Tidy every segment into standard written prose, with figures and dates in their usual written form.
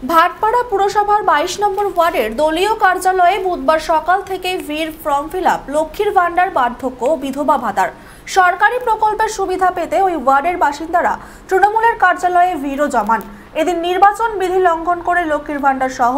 ভাটপাড়া পুরসভার 22 নম্বর ওয়ার্ডের দলীয় কার্যালয়ে বুধবার সকাল থেকে ভিড় ফর্ম ফিল আপ লক্ষ্মীর ভান্ডার বার্ধক্য বিধবা ভাতার সরকারি প্রকল্পের সুবিধা পেতে ওই ওয়ার্ডের বাসিন্দারা তৃণমূলের কার্যালয়ে ভিড়ও জমান। এদিন নির্বাচন বিধি লঙ্ঘন করে লক্ষ্মীর ভান্ডার সহ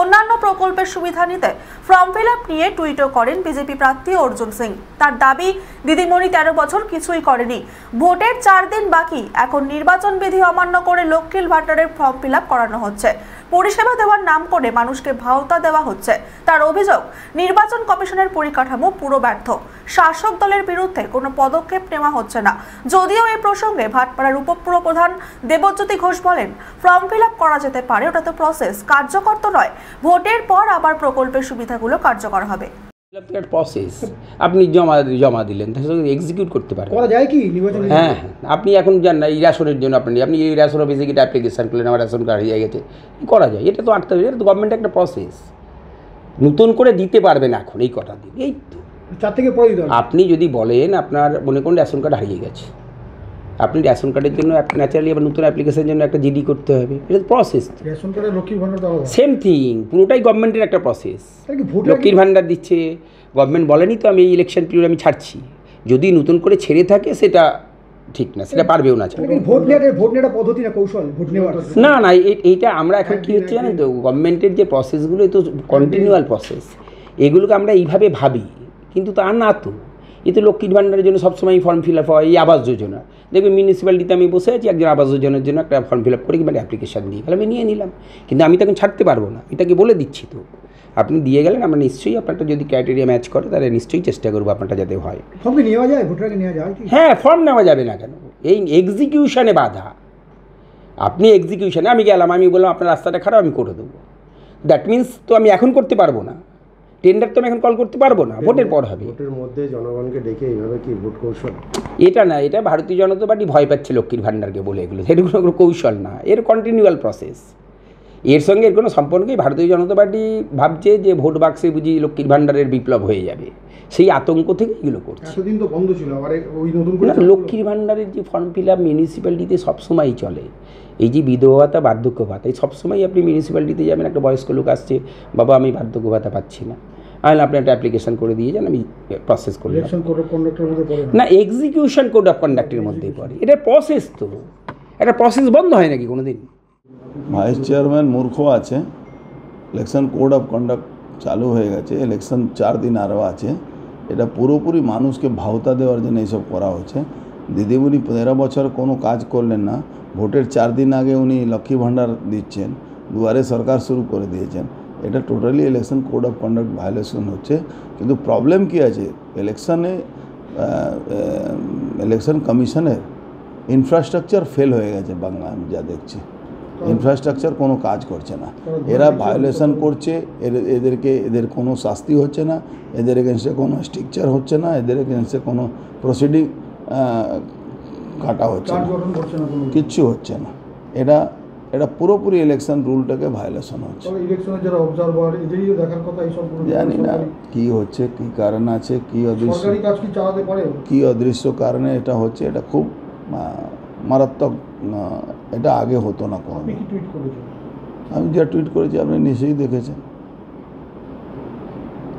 অন্যান্য প্রকল্পের সুবিধা নিতে ফর্ম ফিল আপ নিয়ে টুইটও করেন বিজেপি প্রার্থী অর্জুন সিং। তার দাবি, দিদিমণি 13 বছর কিছুই করেনি, ভোটের 4 দিন বাকি, এখন নির্বাচন বিধি অমান্য করে লক্ষ্মীর ভান্ডারের ফর্ম ফিল আপ করানো হচ্ছে। পরিষেবা দেওয়ার নাম করে মানুষকে ভাওতা দেওয়া হচ্ছে। তার অভিযোগ, নির্বাচন কমিশনের পরিকাঠামো পুরো ব্যর্থ, শাসক দলের বিরুদ্ধে কোনো পদক্ষেপ নেওয়া হচ্ছে না। যদিও এই প্রসঙ্গে ভাটপাড়ার উপপুর প্রধান দেবজ্যোতি ঘোষ বলেন, ফর্ম ফিল আপ করা যেতে পারে, ওটা তো প্রসেস, কার্যকর তো নয়। ভোটের পর আবার প্রকল্পের সুবিধাগুলো কার্যকর হবে। প্রসেস আপনি জমা দিলেন, এক্সিকিউট করতে পারেন। করা যায় কি নির্বাচন? হ্যাঁ, আপনি এখন জান না, এই রেশনের জন্য আপনি এই রেশন অফিসে গিয়ে অ্যাপ্লিকেশন করলেন, আমার রেশন কার্ড হয়ে গেছে, করা যায়। এটা তো এটা তো গভর্নমেন্টের একটা প্রসেস, নতুন করে দিতে পারবে না এখন এই কটা দিন। এই তো 4 থেকে পরে দিতে হবে। আপনি যদি বলেন আপনার মনে করুন রেশন কার্ড হারিয়ে গেছে, আপনি রেশন কার্ডের জন্য ন্যাচারালি আবার নতুন অ্যাপ্লিকেশনের জন্য একটা জিডি করতে হবে। এটা তো প্রসেস। রেশন কার্ডে লক্ষ্মীর ভান্ডার দেওয়া সেম থিং, পুরোটাই গভর্নমেন্টের একটা প্রসেস। লক্ষ্মীর ভান্ডার দিচ্ছে গভর্নমেন্ট, বলেনি তো আমি এই ইলেকশন পিরিয়ড আমি ছাড়ছি। যদি নতুন করে ছেড়ে থাকে সেটা ঠিক না, সেটা পারবেও না। ভোট নেওয়ার পদ্ধতি না, কৌশল ভোট নেওয়ার না না, এইটা আমরা এখন কী হচ্ছে জানেন তো, গভর্নমেন্টের যে প্রসেসগুলো তো কন্টিনিউয়াল প্রসেস, এগুলোকে আমরা এইভাবে ভাবি, কিন্তু তা না তো। এ তো লক্ষ্মীর ভান্ডারের জন্য সবসময় ফর্ম ফিল আপ হয়। এই আবাস যোজনা দেখবেন, মিউনিসিপ্যালিটিতে আমি বসে আছি, একজন আবাস যোজনার জন্য একটা ফর্ম ফিল আপ করে কিংবা অ্যাপ্লিকেশান দিয়ে গেলাম, আমি নিয়ে নিলাম, কিন্তু আমি তখন ছাড়তে পারবো না। এটাকে বলে দিচ্ছি তো, আপনি দিয়ে গেলেন, আমরা নিশ্চয়ই আপনারটা যদি ক্রাইটেরিয়া ম্যাচ করে তাহলে নিশ্চয়ই চেষ্টা করবো আপনারটা যাতে হয়। ফর্ম নেওয়া যায়, ভোটারকে নেওয়া যায়। হ্যাঁ, ফর্ম নেওয়া যাবে না কেন? এই এক্সিকিউশনে বাধা। আপনি এক্সিকিউশনে আমি গেলাম, আমি বললাম আপনার রাস্তাটা খারাপ, আমি করে দেবো, দ্যাট মিনস তো আমি এখন করতে পারবো না। টেন্ডার তো আমি এখন কল করতে পারবো না, ভোটের পর হবে। ভোটের মধ্যে জনগণকে ডেকে এইভাবে কি ভোট কৌশল? এটা না, এটা ভারতীয় জনতা পার্টি ভয় পাচ্ছে লক্ষ্মীর ভান্ডারকে বলে, এগুলো সেটা কোনো কৌশল না, এর কন্টিনিউয়াল প্রসেস। এর সঙ্গে এর কোনো সম্পর্ক নেই। ভারতীয় জনতা পার্টি ভাবছে যে ভোট বাক্সে বুঝি লক্ষ্মীর ভান্ডারের বিপ্লব হয়ে যাবে, সেই আতঙ্ক থেকে এগুলো করছে। এতদিন তো বন্ধ ছিল, আবার ওই নতুন করে লক্ষ্মীর ভান্ডারের যে ফর্ম ফিল আপ মিউনিসিপ্যালিটিতে সবসময়ই চলে। এই যে বিধবা ভাতা, বার্ধক্য ভাতা, এই সবসময় আপনি মিউনিসিপ্যালিটিতে যাবেন, একটা বয়স্ক লোক আসছে, বাবা আমি বার্ধক্য ভাতা পাচ্ছি না, আমি আপনি একটা অ্যাপ্লিকেশন করে দিয়ে যান, আমি প্রসেস করলাম। না, এক্সিকিউশন কোড অফ কন্ডাক্টের মধ্যেই পড়ে। এটা প্রসেস তো, একটা প্রসেস বন্ধ হয় নাকি কোনো দিন? ভাইস চেয়ারম্যান মূর্খ আছে, ইলেকশন কোড অফ কন্ডাক্ট চালু হয়ে গেছে, ইলেকশন 4 দিন আরও আছে। এটা পুরোপুরি মানুষকে ভাওতা দেওয়ার জন্য এইসব করা হচ্ছে। দিদিমণি 13 বছর কোনো কাজ করলেন না, ভোটের 4 দিন আগে উনি লক্ষ্মী ভাণ্ডার দিচ্ছেন, দুয়ারে সরকার শুরু করে দিয়েছেন। এটা totally election code of conduct violation হচ্ছে। কিন্তু প্রবলেম কী আছে, ইলেকশন কমিশনের ইনফ্রাস্ট্রাকচার ফেল হয়ে গেছে বাংলা, আমি যা দেখছি ইনফ্রাস্ট্রাকচার কোনো কাজ করছে না। এরা ভায়োলেশন করছে, এদের কোনো শাস্তি হচ্ছে না, এদের এগেনস্টে কোনো স্ট্রিকচার হচ্ছে না, এদের এগেনস্টে কোনো প্রসিডিং কাটা হচ্ছে না, কিচ্ছু হচ্ছে না। এটা পুরোপুরি ইলেকশন রুলটাকে ভায়োলেশন হচ্ছে। জানি না কী হচ্ছে, কী কারণ আছে, কী অদৃশ্য কারণে এটা হচ্ছে। এটা খুব মারাত্মক, এটা আগে হতো না কোনো। আমি যা টুইট করেছি আপনি নিশ্চয়ই দেখেছেন,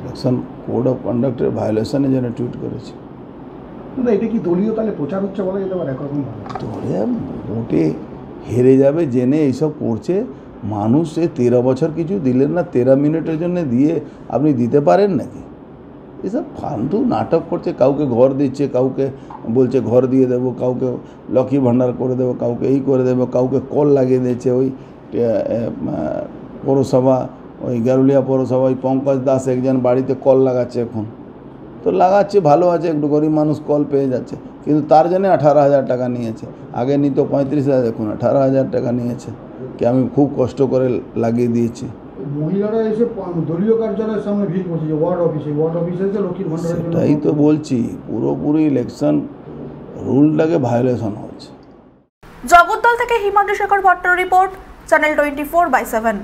ইলেকশন কোড অফ কন্ডাক্টের ভায়োলেশনের জন্য টুইট করেছি। এটা কি দলীয় তাহলে প্রচার হচ্ছে বলা যেতে পারে? ভোটে হেরে যাবে জেনে এইসব করছে মানুষ। 13 বছর কিছু দিলেন না, 13 মিনিটের জন্য দিয়ে আপনি দিতে পারেন নাকি? এসব ফালতু নাটক করছে। কাউকে ঘর দিচ্ছে, কাউকে বলছে ঘর দিয়ে দেবো, কাউকে লক্ষ্মী ভাণ্ডার করে দেবো, কাউকে এই করে দেবো, কাউকে কল লাগিয়ে দিচ্ছে। ওই পৌরসভা, ওই গারুলিয়া পৌরসভা, ওই পঙ্কজ দাস একজন বাড়িতে কল লাগাচ্ছে এখন, তো লাগাচ্ছে, ভালো আছে, একটু গরিব মানুষ কল পেয়ে যাচ্ছে, কিন্তু তার জন্য 18,000 টাকা নিয়েছে। আগে নিত 35,000, দেখুন 18,000 টাকা নিয়েছে, কি আমি খুব কষ্ট করে লাগিয়ে দিয়েছি। মহিলারা এসে দলীয় কার্যালয়ের সামনে ভিড় করছে, ওয়ার্ড অফিসে এসে লক্ষ্মীর ভান্ডার। সেটাই তো বলছি, পুরোপুরি ইলেকশন রুলটাকে ভায়োলেশন হচ্ছে। জগদ্দল থেকে হিমাদ্রি শেখর ভট্টর রিপোর্ট, চ্যানেল 24/7।